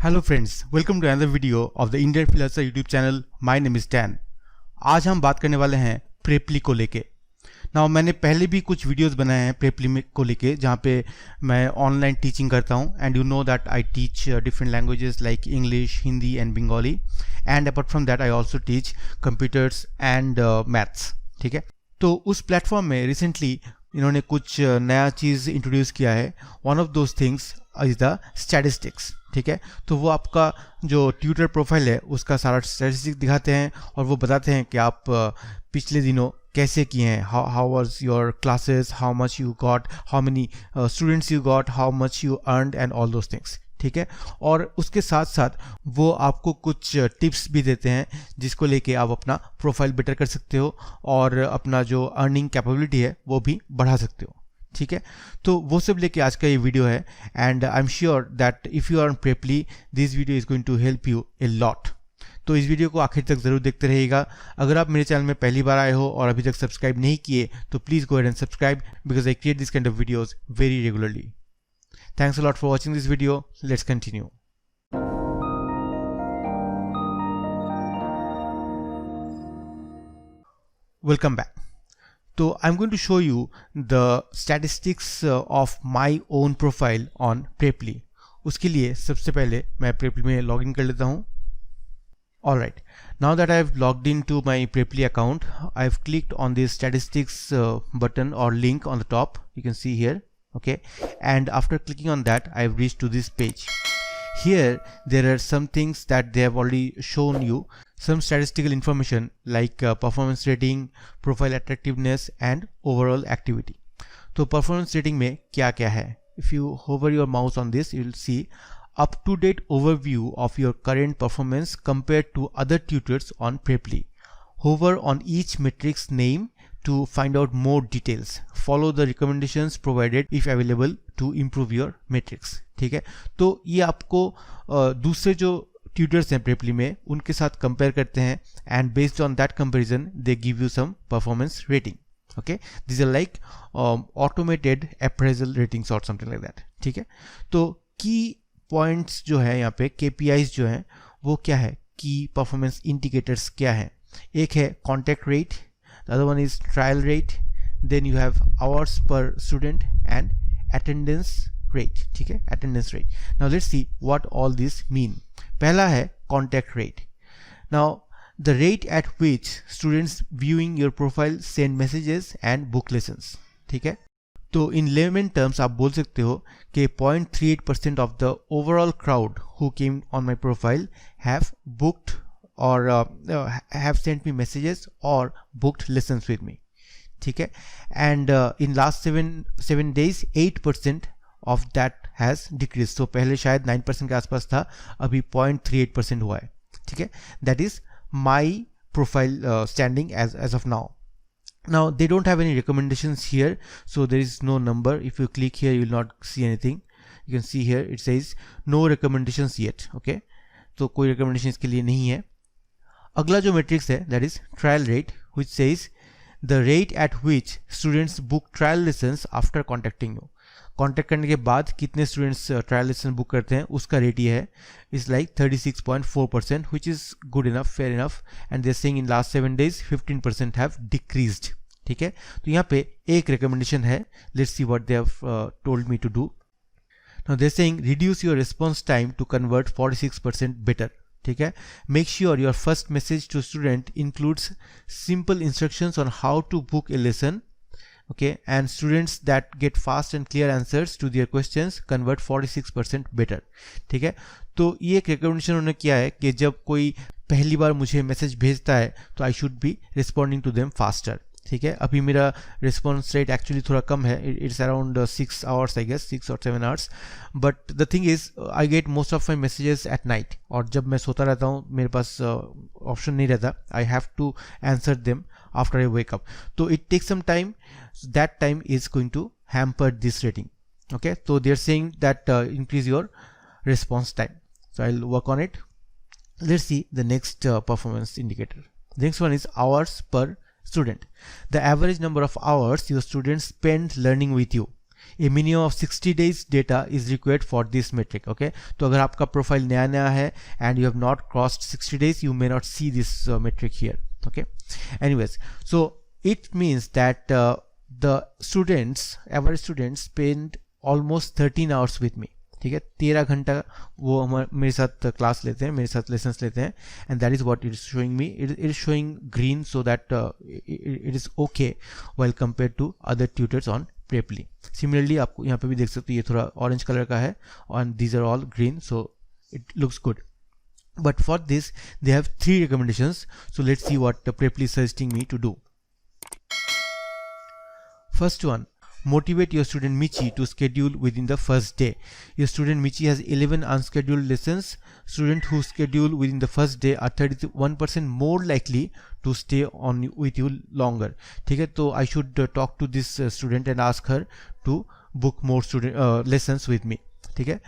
Hello friends, welcome to another video of the Indian freelancer YouTube channel. My name is Dan. आज हम बात करने वाले हैं प्रेपली को लेके। नाउ मैंने पहले भी कुछ वीडियोस बनाए हैं प्रेपली को लेके, जहाँ पे मैं ऑनलाइन टीचिंग करता हूँ and you know that I teach different languages like English, Hindi and Bengali, and apart from that I also teach computers and maths. ठीक है, तो उस प्लेटफॉर्म में रिसेंटली इन्होंने कुछ नया चीज़ इंट्रोड्यूस किया है। One of those things is the statistics. ठीक है, तो वो आपका जो ट्यूटर प्रोफाइल है उसका सारा स्टैटिस्टिक्स दिखाते हैं और वो बताते हैं कि आप पिछले दिनों कैसे किए हैं, how was your classes, how much you got, how many students you got, how much you earned and all those things. ठीक है, और उसके साथ साथ वो आपको कुछ टिप्स भी देते हैं जिसको लेके आप अपना प्रोफाइल बेटर कर सकते हो और अपना जो अर्निंग कैपेबिलिटी है वो भी बढ़ा सकते हो। ठीक है, तो वो सब लेके आज का ये वीडियो है and I am sure that if you are on properly this video is going to help you a lot. तो इस वीडियो को आखिर तक ज़रूर देखते रहिएगा। अगर आप मेरे चैनल में पहली बार आए हो और अभी तक सब्सक्राइब नहीं किए तो please go ahead and subscribe because I create this kind of videos very regularly. Thanks a lot for watching this video. Let's continue. Welcome back. So I'm going to show you the statistics of my own profile on Preply. उसके लिए सबसे पहले मैं Preply में login कर लेता हूँ। Alright, now that I've logged into my Preply account, I've clicked on the statistics button or link on the top. You can see here. Okay, and after clicking on that I've reached to this page. Here there are some things that they have already shown you, some statistical information like performance rating, profile attractiveness and overall activity. तो performance rating में क्या क्या है? If you hover your mouse on this, you will see up to date overview of your current performance compared to other tutors on Preply. Hover on each metric's name to find out more details. Follow the recommendations provided if available to improve your metrics. ठीक है, तो ये आपको दूसरे जो tutors हैं प्रेपली में उनके साथ कंपेयर करते हैं and based on that comparison they give you some performance rating. Okay, this are like automated appraisal ratings और समथिंग लाइक दैट. ठीक है, तो की पॉइंट्स जो है यहाँ पे KPIs जो हैं वो क्या है, की परफॉर्मेंस इंडिकेटर्स क्या है. एक है contact rate, the other one is trial rate, then you have hours per student and attendance rate. ठीक है, attendance rate. Now let's see what all this mean. पहला है contact rate. Now the rate at which students viewing your profile send messages and book lessons. ठीक है, तो in layman terms आप बोल सकते हो कि 0.38% of the overall crowd who came on my profile have booked or have sent me messages or booked lessons with me. ठीक है, and in last seven days 8% of that has decreased. So पहले शायद 9% के आसपास था, अभी 0.38% हुआ है. ठीक है, that is my profile standing as of now. Now they don't have any recommendations here, so there is no number. If you click here you will not see anything. You can see here it says no recommendations yet. Okay, तो कोई recommendation इसके लिए नहीं है. अगला जो matrix है that is trial rate which says the rate at which students book trial lessons after contacting you. Contact करने के बाद कितने स्टूडेंट्स ट्रायल लेसन बुक करते हैं उसका रेट ये है, is like 36.4% which is good enough, fair enough, and they saying in last 7 days 15% have decreased. ठीक है, तो यहाँ पे एक रिकमेंडेशन है, let's see what they have told me to do. Now they saying reduce your response time to convert 46% better. ठीक है, make sure your first message to student includes simple instructions on how to book a lesson. Okay, and students that get fast and clear answers to their questions convert 46% better. ठीक है, तो ये एक recommendation उन्होंने किया है कि जब कोई पहली बार मुझे मैसेज भेजता है तो I should be responding to them faster. ठीक है, अभी मेरा रिस्पॉन्स रेट एक्चुअली थोड़ा कम है, it's around 6 hours I guess, 6 or 7 hours. But the thing is I get most of my messages at night, और जब मैं सोता रहता हूँ मेरे पास ऑप्शन नहीं रहता, I have to answer them after I wake up. तो it takes some time, that time is going to hamper this rating. Okay, तो they are saying that increase your response time, so I will work on it. Let's see the next performance indicator. Next one is hours per student, the average number of hours your students spend learning with you. A minimum of 60 days data is required for this metric. Okay, तो अगर आपका profile नया है and you have not crossed 60 days, you may not see this metric here. Okay, anyways, so it means that the average students spend almost 13 hours with me. ठीक है, 13 घंटा वो मेरे साथ क्लास लेते हैं, मेरे साथ लेसन्स लेते हैं, and that is what it is showing me. It is showing green, so that it is okay well compare to other tutors on Preply. Similarly आपको यहाँ पे भी देख सकते हो, ये थोड़ा ऑरेंज कलर का है and these are all green, so it looks good. But for this they have 3 recommendations, so let's see what Preply is suggesting me to do. First one, motivate your student Michi to schedule within the first day. Your student Michi has 11 unscheduled lessons. Students who schedule within the first day are 31% more likely to stay on with you longer. ठीक है, तो I should talk to this student and ask her to book more lessons with me. ठीक है,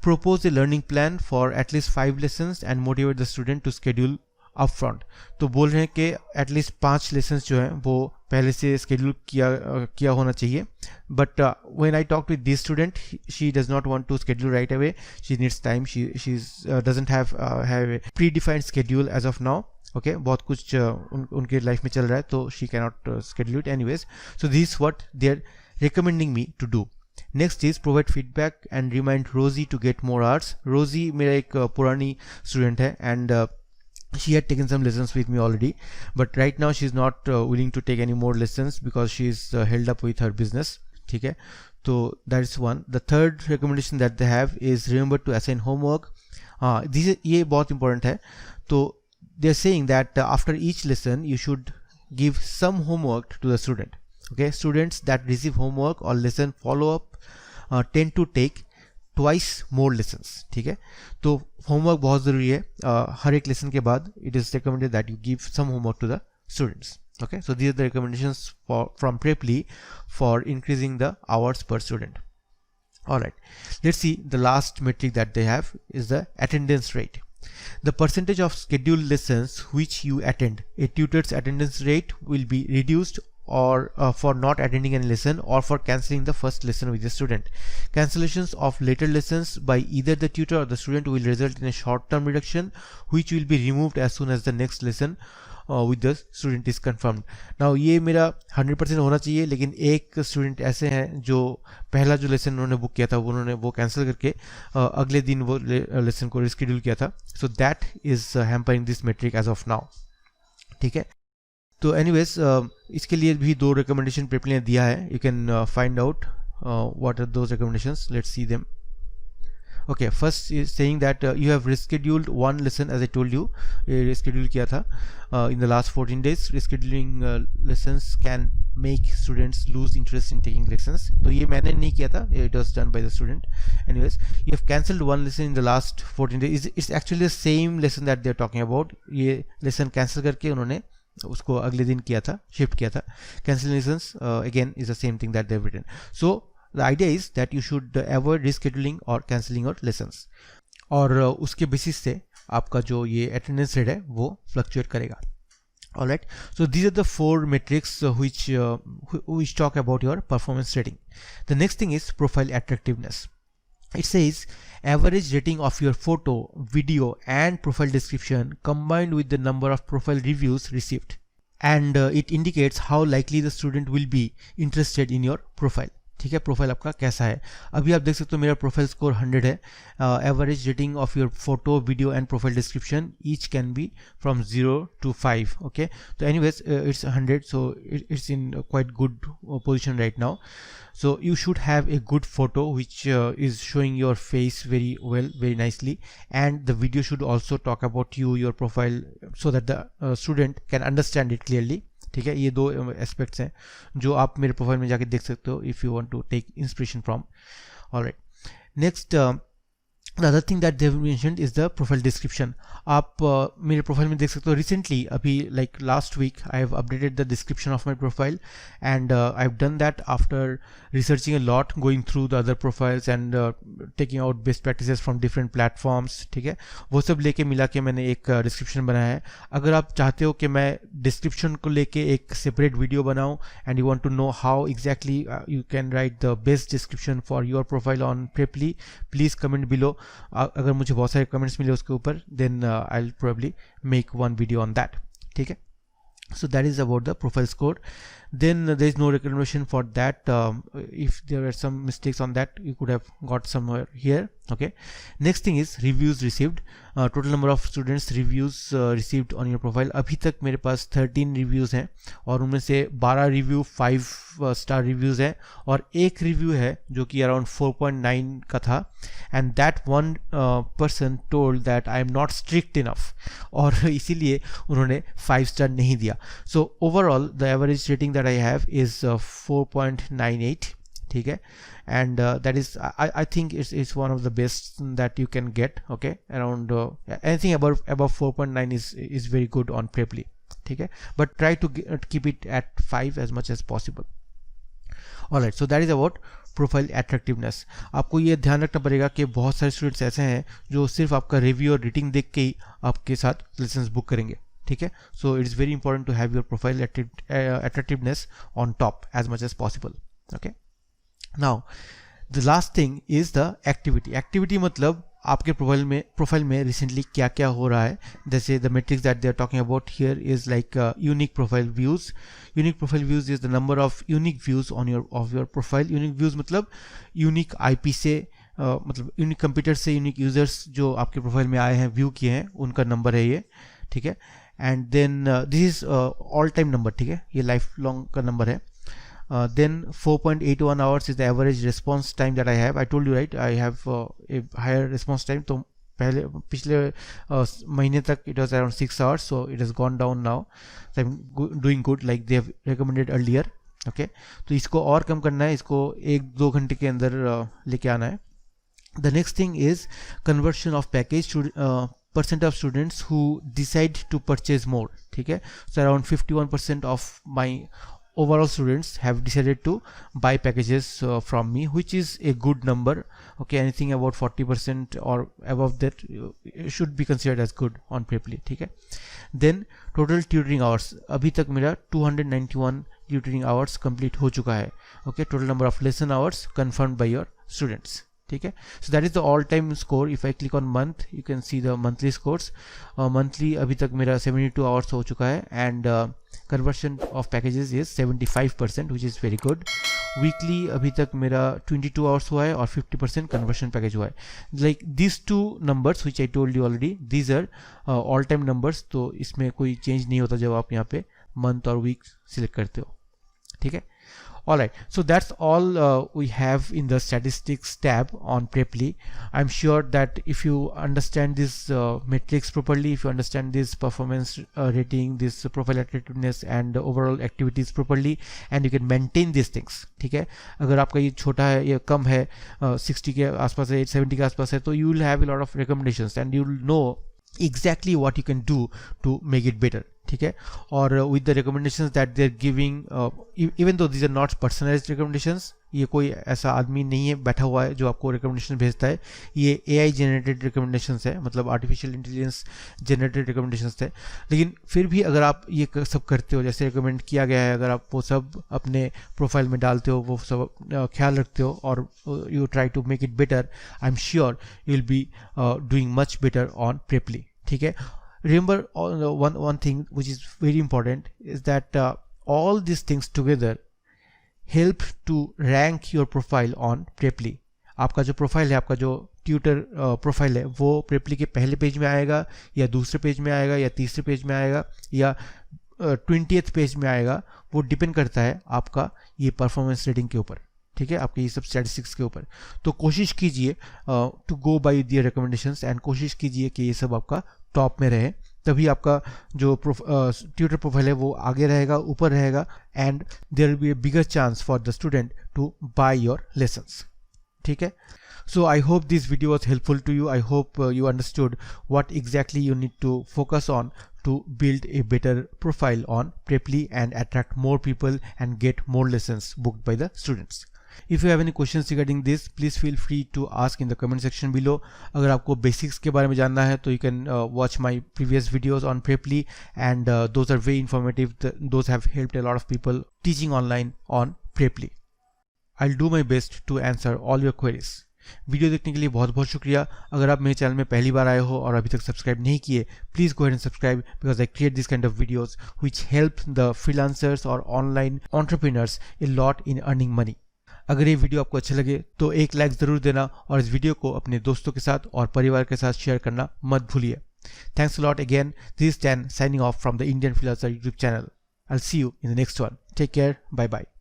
propose a learning plan for at least 5 lessons and motivate the student to schedule upfront. तो बोल रहे हैं कि एटलीस्ट 5 लेसन्स जो हैं वो पहले से स्केड्यूल किया होना चाहिए. But when I talk with this student, she does not want to schedule right away. She needs time. She doesn't have a predefined schedule as of now. Okay, बहुत कुछ उनके लाइफ में चल रहा है, तो she can not schedule it anyways. So this what they are recommending me to do. Next is provide feedback and remind Rosie to get more hours. Rosie मेरा एक पुरानी student है and she had taken some lessons with me already, but right now she is not willing to take any more lessons because she is held up with her business. ठीक है, तो that is one. The third recommendation that they have is remember to assign homework. ये बहुत important है. तो they are saying that after each lesson you should give some homework to the student. Okay, students that receive homework or lesson follow up tend to take twice more lessons. ठीक है, तो homework बहुत ज़रूरी है. हर एक lesson के बाद it is recommended that you give some homework to the students. Okay, so these are the recommendations from Preply for increasing the hours per student. Alright, let's see the last metric that they have is the attendance rate. The percentage of scheduled lessons which you attend. A tutor's attendance rate will be reduced or for not attending any lesson or for cancelling the first lesson with the student. Cancellations of later lessons by either the tutor or the student will result in a short-term reduction which will be removed as soon as the next lesson with the student is confirmed. Now ये मेरा 100% होना चाहिए, लेकिन एक student ऐसे हैं जो पहला जो लेसन उन्होंने बुक किया था उन्होंने वो कैंसिल करके अगले दिन वो लेसन को रिस्केड्यूल किया था. So that is hampering this metric as of now. ठीक है, तो एनीवेज इसके लिए भी 2 रिकमेंडेशन प्रेपली ने दिया है. You can find out what are those recommendations. Let's see them. Okay, first is saying that you have rescheduled one lesson, as I told you. Reschedule किया था in the last 14 days. Rescheduling lessons can make students lose interest in taking lessons. तो ये मैंने नहीं किया था, it was done by the student. Anyways, you have cancelled one lesson in the last 14 days. It's actually the same lesson that they are talking about. ये lesson cancel करके उन्होंने उसको अगले दिन किया था, शिफ्ट किया था. Cancel lessons again is the same thing that they've written. So the idea is that you should avoid rescheduling or cancelling your lessons. और उसके बेसिस से आपका जो ये attendance rate है वो fluctuate करेगा. Alright, so these are the 4 metrics which talk about your performance rating. The next thing is profile attractiveness. It says average rating of your photo, video and profile description combined with the number of profile reviews received, and it indicates how likely the student will be interested in your profile. ठीक है, profile आपका कैसा है. अभी आप देख सकते हो मेरा प्रोफाइल स्कोर 100 है. Average rating of your photo, video and profile description each can be from 0 to 5. Okay, तो anyways it's 100, so it's in quite good position right now. So you should have a good photo which is showing your face very well, very nicely, and the video should also talk about you, your profile, so that the student can understand it clearly. ठीक है, ये 2 aspects हैं जो आप मेरे profile में जाके देख सकते हो if you want to take inspiration from. Alright, next the other thing that they mentioned is the profile description. आप मेरे प्रोफाइल में देख सकते हो रिसेंटली अभी like last week I have updated the description of my profile and I have done that after researching a lot, going through the other profiles and taking out best practices from different platforms. ठीक है, वो सब लेके मिला के मैंने एक description बनाया है. अगर आप चाहते हो कि मैं डिस्क्रिप्शन को लेके एक सेपरेट वीडियो बनाऊं and you want to know how exactly you can write the best description for your profile on Preply, please comment below. अगर मुझे बहुत सारे कमेंट्स मिले उसके ऊपर then I will probably make one video on that. ठीक है, so that is about the profile score. Then there is no recommendation for that. If there were some mistakes on that, you could have got somewhere here. Okay, next thing is reviews received. Total number of students reviews received on your profile. अभी तक मेरे पास 13 reviews हैं और उनमें से 12 review 5 star reviews हैं और एक review है जो कि around 4.9 का था, and that one person told that I am not strict enough और इसीलिए उन्होंने 5 star नहीं दिया. So overall the average rating that I have is 4.98. ठीक है, and that is I think it's one of the best that you can get. Okay, around anything above 4.9 is very good on Preply. ठीक है, but try to keep it at 5 as much as possible. Alright, so that is about profile attractiveness. आपको ये ध्यान रखना पड़ेगा कि बहुत सारे स्टूडेंट्स ऐसे हैं जो सिर्फ आपका रिव्यू और रेटिंग देख के ही आपके साथ लेसन्स बुक करेंगे. ठीक है, so it is very important to have your profile attractiveness on top as much as possible. Okay, now the last thing is the activity. Activity मतलब आपके प्रोफाइल में रिसेंटली क्या क्या हो रहा है. जैसे the metrics that they are talking about here is like unique profile views. Unique profile views is the number of unique views on your profile. Unique views मतलब यूनिक आईपी से मतलब यूनिक कंप्यूटर से unique users जो आपके profile में आए हैं, view किए हैं, उनका नंबर है ये. ठीक है, and then this is all time number. ठीक है, ये लाइफ लॉन्ग का नंबर है. Then 4.81 hours is the average response time that I have. I told you right, I have a higher response time. तो पहले पिछले महीने तक it was around 6 hours, so it has gone down now. So I'm doing good like they have recommended earlier. Okay, तो इसको और कम करना है, इसको 1-2 घंटे के अंदर लेके आना है. The next thing is conversion of package to percent of students who decide to purchase more. ठीक है, so around 51% of my overall students have decided to buy packages from me, which is a good number. Okay, anything about 40% or above that should be considered as good on Preply. ठीक है, then total tutoring hours. अभी तक मेरा 291 tutoring hours complete हो चुका है. Okay, total number of lesson hours confirmed by your students. ठीक है, so that is the all time score. If I click on month, you can see the monthly scores. Monthly अभी तक मेरा 72 hours हो चुका है and conversion of packages is 75%, which is very good. Weekly अभी तक मेरा 22 hours हुआ है और 50% conversion package हुआ है. Like these two numbers which I told you already, these are all time numbers. तो इसमें कोई change नहीं होता जब आप यहाँ पे month और week select करते हो. ठीक है, alright, so that's all we have in the statistics tab on Preply. I'm sure that if you understand this metrics properly, if you understand this performance rating, this profile attractiveness and overall activities properly, and you can maintain these things. ठीक है, अगर आपका ये छोटा है, ये कम है, 60 के आसपास है, 70 के आसपास है, तो you will have a lot of recommendations and you will know exactly what you can do to make it better. ठीक है, और with the recommendations that they're giving, even though these are not personalized recommendations, ये कोई ऐसा आदमी नहीं है बैठा हुआ है जो आपको रिकमेंडेशन भेजता है, ये AI जनरेटेड रिकमेंडेशंस है, मतलब आर्टिफिशियल इंटेलिजेंस जनरेटेड रिकमेंडेशंस है. लेकिन फिर भी अगर आप ये सब करते हो, जैसे रिकमेंड किया गया है, अगर आप वो सब अपने प्रोफाइल में डालते हो, वो सब ख्याल रखते हो और you try to make it better, I am sure you will be doing much better on Preply. ठीक है, remember one thing which is very important is that all these things together help to rank your profile on Preply. आपका जो profile है, आपका जो tutor profile है, वो Preply के पहले पेज में आएगा या दूसरे पेज में आएगा या तीसरे पेज में आएगा या 20th पेज में आएगा, वो डिपेंड करता है आपका ये परफॉर्मेंस रेटिंग के ऊपर. ठीक है, आपके ये सब स्टैटिस्टिक्स के ऊपर. तो कोशिश कीजिए to go by their recommendations and कोशिश कीजिए कि ये सब आपका टॉप में रहे, तभी आपका जो ट्यूटर प्रोफाइल है वो आगे रहेगा, ऊपर रहेगा, and there will be a bigger chance for the student to buy your lessons. ठीक है, So I hope this video was helpful to you. I hope you understood what exactly you need to focus on to build a better profile on Preply and attract more people and get more lessons booked by the students. If you have any questions regarding this, please feel free to ask in the comment section below. अगर आपको basics के बारे में जानना है तो you can watch my previous videos on Preply and those are very informative. Those have helped a lot of people teaching online on Preply. I'll do my best to answer all your queries. Video देखने के लिए बहुत बहुत शुक्रिया. अगर आप मेरे channel में पहली बार आए हो और अभी तक सब्सक्राइब नहीं किए, please go ahead and subscribe because I create this kind of videos which help the freelancers और online entrepreneurs a lot in earning money. अगर ये वीडियो आपको अच्छा लगे तो एक लाइक ज़रूर देना और इस वीडियो को अपने दोस्तों के साथ और परिवार के साथ शेयर करना मत भूलिए. Thanks a lot again. This is Stan signing off from the Indian Freelancer YouTube channel. I'll see you in the next one. Take care. Bye bye.